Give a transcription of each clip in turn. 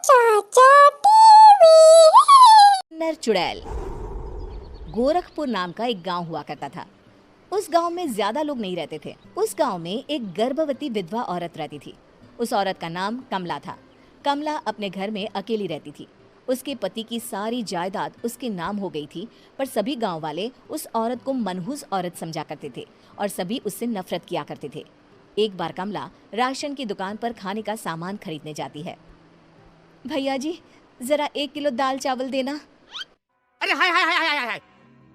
चाचा टीवी। नर चुड़ैल। गोरखपुर नाम का एक गांव हुआ करता था। उस गांव में ज्यादा लोग नहीं रहते थे। उस गांव में एक गर्भवती विधवा औरत रहती थी। उस औरत का नाम कमला था। कमला अपने घर में अकेली रहती थी। उसके पति की सारी जायदाद उसके नाम हो गई थी, पर सभी गांव वाले उस औरत को मनहूस औरत समझा करते थे और सभी उससे नफरत किया करते थे। एक बार कमला राशन की दुकान पर खाने का सामान खरीदने जाती है। भैया जी, जरा 1 किलो दाल चावल देना। अरे हाय हाय हाय हाय हाय!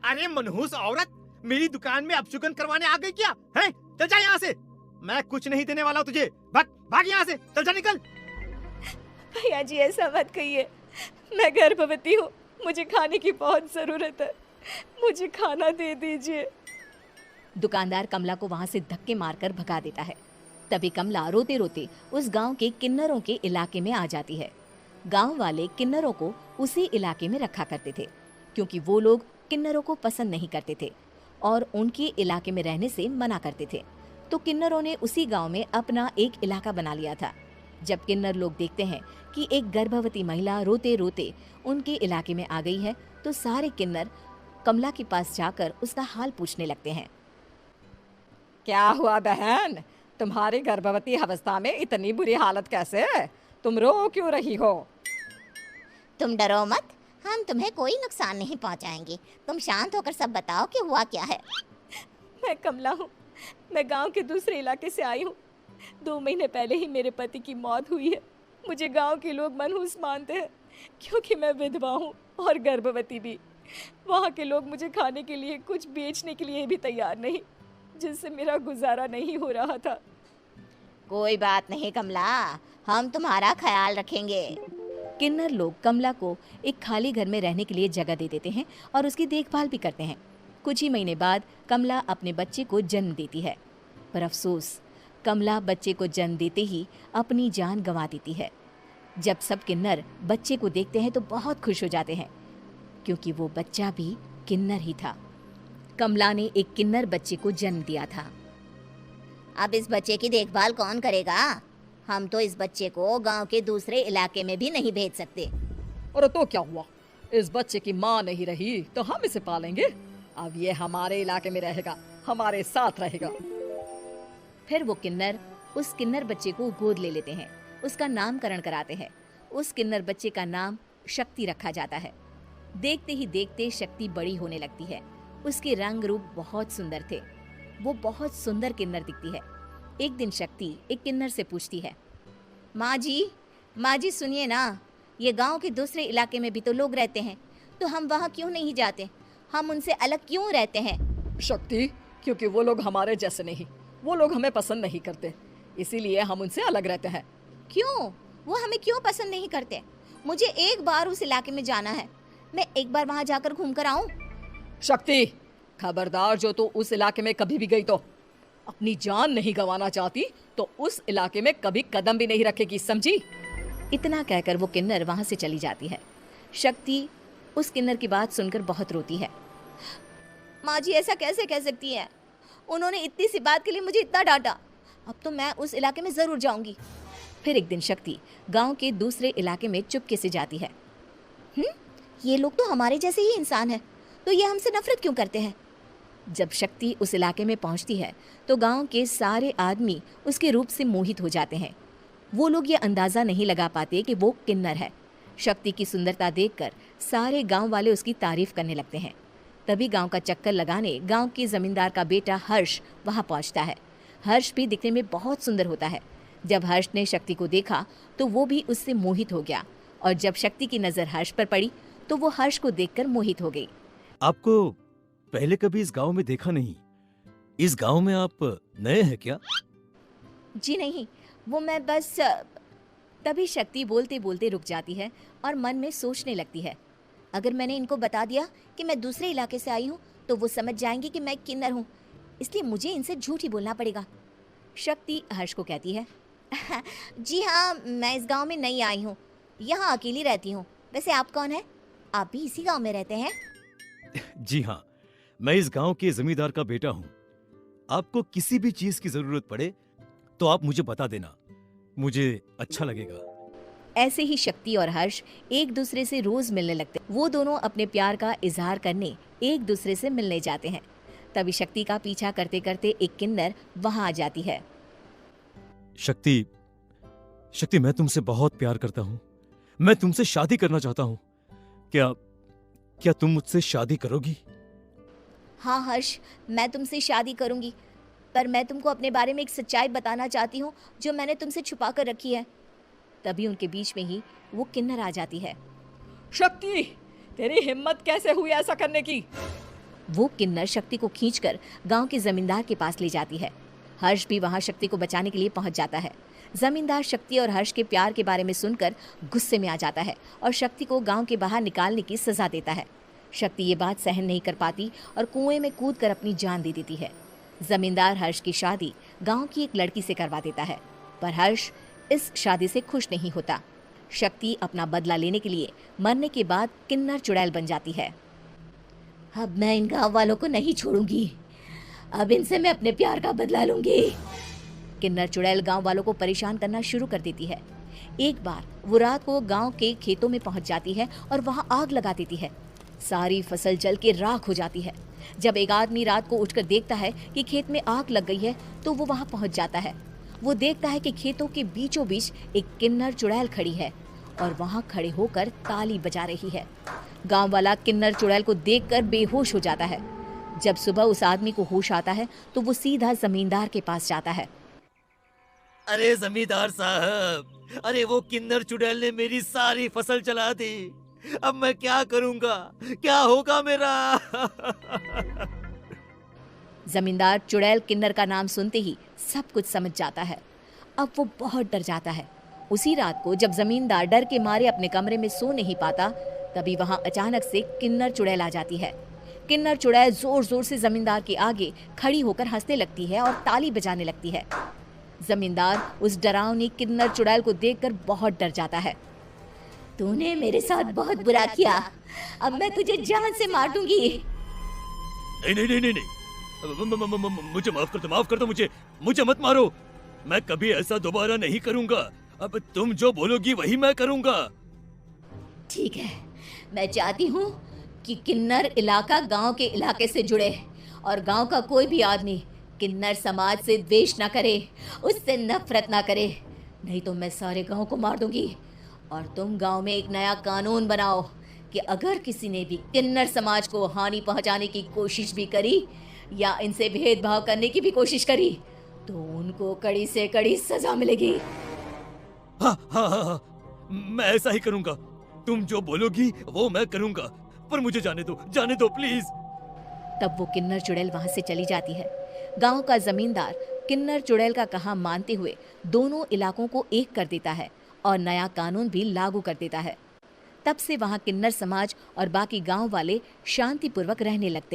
अरे मनहूस औरत, मेरी दुकान में अपशुगन करवाने आ गई क्या? हैं? चल जा यहाँ से। मैं कुछ नहीं देने वाला हूँ तुझे। भाग भाग यहाँ से, चल जा निकल। भैया जी, ऐसा मत कहिए। मैं गर्भवती हूँ, मुझे खाने की बहुत जरूरत है। मुझे खाना दे दीजिए। दुकानदार कमला को वहां से धक्के मारकर भगा देता है। तभी कमला रोते रोते उस गांव के किन्नरों के इलाके में आ जाती है। गांव वाले किन्नरों को उसी इलाके में रखा करते थे, क्योंकि वो लोग किन्नरों को पसंद नहीं करते थे और उनके इलाके में रहने से मना करते थे। तो किन्नरों ने उसी गांव में अपना एक इलाका बना लिया था। जब किन्नर लोग देखते हैं कि एक गर्भवती महिला रोते रोते उनके इलाके में आ गई है, तो सारे किन्नर कमला के पास जाकर उसका हाल पूछने लगते हैं। क्या हुआ बहन, तुम्हारी गर्भवती अवस्था में इतनी बुरी हालत कैसे है? तुम रो क्यों रही हो? तुम डरो मत, हम तुम्हें कोई नुकसान नहीं पहुंचाएंगे। तुम शांत होकर सब बताओ कि हुआ क्या है। मैं कमला हूँ। मैं गांव के दूसरे इलाके से आई हूँ। 2 महीने पहले ही मेरे पति की मौत हुई है। मुझे गांव के लोग मनहूस मानते हैं, क्योंकि मैं विधवा हूँ और गर्भवती भी। वहाँ के लोग मुझे खाने के लिए कुछ बेचने के लिए भी तैयार नहीं, जिससे मेरा गुजारा नहीं हो रहा था। कोई बात नहीं कमला, हम तुम्हारा ख्याल रखेंगे। किन्नर लोग कमला को एक खाली घर में रहने के लिए जगह दे देते हैं और उसकी देखभाल भी करते हैं। कुछ ही महीने बाद कमला अपने बच्चे को जन्म देती है, पर अफसोस, कमला बच्चे को जन्म देते ही अपनी जान गंवा देती है। जब सब किन्नर बच्चे को देखते हैं तो बहुत खुश हो जाते हैं, क्योंकि वो बच्चा भी किन्नर ही था। कमला ने एक किन्नर बच्चे को जन्म दिया था। अब इस बच्चे की देखभाल कौन करेगा? हम तो इस बच्चे को गांव के दूसरे इलाके में भी नहीं भेज सकते। और तो क्या हुआ, इस बच्चे की माँ नहीं रही तो हम इसे पालेंगे। अब ये हमारे इलाके में रहेगा, हमारे साथ रहेगा। फिर वो किन्नर उस किन्नर बच्चे को गोद ले लेते हैं, उसका नामकरण कराते हैं। उस किन्नर बच्चे का नाम शक्ति रखा जाता है। देखते ही देखते शक्ति बड़ी होने लगती है। उसके रंग रूप बहुत सुंदर थे। वो बहुत सुंदर किन्नर दिखती है। एक दिन शक्ति एक किन्नर से पूछती है, माँ जी सुनिए ना, ये गांव के दूसरे इलाके में भी तो लोग रहते हैं, तो हम वहाँ क्यों नहीं जाते? हम उनसे अलग क्यों रहते हैं? शक्ति, क्योंकि वो लोग हमारे जैसे नहीं, वो लोग हमें पसंद नहीं करते, इसीलिए हम उनसे अलग रहते हैं। क्यों? वो हमें क्यों पसंद नहीं करते? मुझे एक बार उस इलाके में जाना है। मैं एक बार वहाँ जाकर घूम कर आऊँ। शक्ति, खबरदार, जो तू उस इलाके में कभी भी गई तो अपनी जान नहीं गंवाना चाहती तो उस इलाके में कभी कदम भी नहीं रखेगी, समझी? इतना कहकर वो किन्नर वहां से चली जाती है। शक्ति उस किन्नर की बात सुनकर बहुत रोती है। माँ जी, ऐसा कैसे कह सकती है? उन्होंने इतनी सी बात के लिए मुझे इतना डांटा। अब तो मैं उस इलाके में जरूर जाऊंगी। फिर एक दिन शक्ति गांव के दूसरे इलाके में चुपके से जाती है। ये लोग तो हमारे जैसे ही इंसान हैं, तो ये हमसे नफरत क्यों करते हैं? जब शक्ति उस इलाके में पहुंचती है तो गांव के सारे आदमी उसके रूप से मोहित हो जाते हैं। वो लोग ये अंदाजा नहीं लगा पाते कि वो किन्नर है। शक्ति की सुंदरता देखकर सारे गांव वाले उसकी तारीफ करने लगते हैं। तभी गांव का चक्कर लगाने गांव के जमींदार का बेटा हर्ष वहां पहुंचता है। हर्ष भी दिखने में बहुत सुंदर होता है। जब हर्ष ने शक्ति को देखा तो वो भी उससे मोहित हो गया, और जब शक्ति की नजर हर्ष पर पड़ी तो वो हर्ष को देखकर मोहित हो गई। आपको पहले कभी इस गांव में देखा नहीं। इस गांव में आप नए हैं क्या? जी नहीं, वो मैं बस। तभी शक्ति बोलते बोलते रुक जाती है और मन में सोचने लगती है, अगर मैंने इनको बता दिया कि मैं दूसरे इलाके से आई हूँ तो वो समझ जाएंगे कि मैं किन्नर हूँ, इसलिए मुझे इनसे झूठ ही बोलना पड़ेगा। शक्ति हर्ष को कहती है, जी हाँ, मैं इस गांव में नई आई हूँ, यहाँ अकेली रहती हूँ। वैसे आप कौन है? आप भी इसी गांव में रहते हैं? जी हाँ, मैं इस गांव के जमींदार का बेटा हूँ। आपको किसी भी चीज की जरूरत पड़े तो आप मुझे बता देना, मुझे अच्छा लगेगा। ऐसे ही शक्ति और हर्ष एक दूसरे से रोज मिलने लगते। वो दोनों अपने प्यार का इजहार करने एक दूसरे से मिलने जाते हैं। तभी शक्ति का पीछा करते करते एक किन्नर वहां आ जाती है। शक्ति, शक्ति, मैं तुमसे बहुत प्यार करता हूँ। मैं तुमसे शादी करना चाहता हूँ। क्या क्या तुम मुझसे शादी करोगी? हाँ हर्ष, मैं तुमसे शादी करूंगी, पर मैं तुमको अपने बारे में एक सच्चाई बताना चाहती हूँ जो मैंने तुमसे छुपा कर रखी है। तभी उनके बीच में ही वो किन्नर आ जाती है। शक्ति, तेरी हिम्मत कैसे हुई ऐसा करने की? वो किन्नर शक्ति को खींचकर गांव के जमींदार के पास ले जाती है। हर्ष भी वहां शक्ति को बचाने के लिए पहुंच जाता है। जमींदार शक्ति और हर्ष के प्यार के बारे में सुनकर गुस्से में आ जाता है और शक्ति को गांव के बाहर निकालने की सजा देता है। शक्ति ये बात सहन नहीं कर पाती और कुएं में कूदकर अपनी जान दे देती है। जमींदार हर्ष की शादी गांव की एक लड़की से करवा देता है, पर हर्ष इस शादी से खुश नहीं होता। शक्ति अपना बदला लेने के लिए मरने के बाद किन्नर चुड़ैल बन जाती है। अब मैं इन गाँव वालों को नहीं छोड़ूंगी, अब इनसे मैं अपने प्यार का बदला लूंगी। किन्नर चुड़ैल गांव वालों को परेशान करना शुरू कर देती है। एक बार वो रात को गांव के खेतों में पहुंच जाती है और वहां आग लगा देती है। सारी फसल जल के राख हो जाती है। जब एक आदमी रात को उठकर देखता है कि खेत में आग लग गई है तो वो वहां पहुंच जाता है। वो देखता है कि खेतों के बीचों बीच एक किन्नर चुड़ैल खड़ी है और वहां खड़े होकर ताली बजा रही है। गांव वाला किन्नर चुड़ैल को देखकर बेहोश हो जाता है। जब सुबह उस आदमी को होश आता है तो वो सीधा जमींदार के पास जाता है। अरे जमींदार साहब, अरे वो किन्नर चुड़ैल ने मेरी सारी फसल जला दी। अब मैं क्या करूंगा? क्या होगा मेरा? जमींदार चुड़ैल किन्नर का नाम सुनते ही सब कुछ समझ जाता है। अब वो बहुत डर जाता है। उसी रात को जब जमींदार डर के मारे अपने कमरे में सो नहीं पाता, तभी वहां अचानक से किन्नर चुड़ैल आ जाती है। किन्नर चुड़ैल जोर जोर से जमींदार के आगे खड़ी होकर हंसने लगती है और ताली बजाने लगती है। जमींदार उस डरावनी किन्नर चुड़ैल को देखकर बहुत डर जाता है। तूने मेरे साथ बहुत बुरा किया, अब मैं तुझे जान से मार दूंगी। नहीं नहीं नहीं नहीं नहीं, मुझे माफ कर दो, मुझे मत मारो। मैं कभी ऐसा दोबारा नहीं करूंगा। अब तुम जो बोलोगी वही मैं करूंगा। ठीक है, मैं चाहती हूँ कि किन्नर इलाका गांव के इलाके से जुड़े और गांव का कोई भी आदमी किन्नर समाज से द्वेष ना करे, उससे नफरत ना करे, नहीं तो मैं सारे गांव को मार दूंगी। और तुम गांव में एक नया कानून बनाओ कि अगर किसी ने भी किन्नर समाज को हानि पहुंचाने की कोशिश भी करी या इनसे भेदभाव करने की भी कोशिश करी तो उनको कड़ी से कड़ी सजा मिलेगी। हाँ हाँ हाँ हाँ, मैं ऐसा ही करूंगा। तुम जो बोलोगी वो मैं करूंगा, पर मुझे जाने दो प्लीज। तब वो किन्नर चुड़ैल वहां से चली जाती है। गांव का जमींदार किन्नर चुड़ैल का कहा मानते हुए दोनों इलाकों को एक कर देता है और नया कानून भी लागू कर देता है। तब से वहां किन्नर समाज और बाकी गांव वाले शांतिपूर्वक रहने लगते।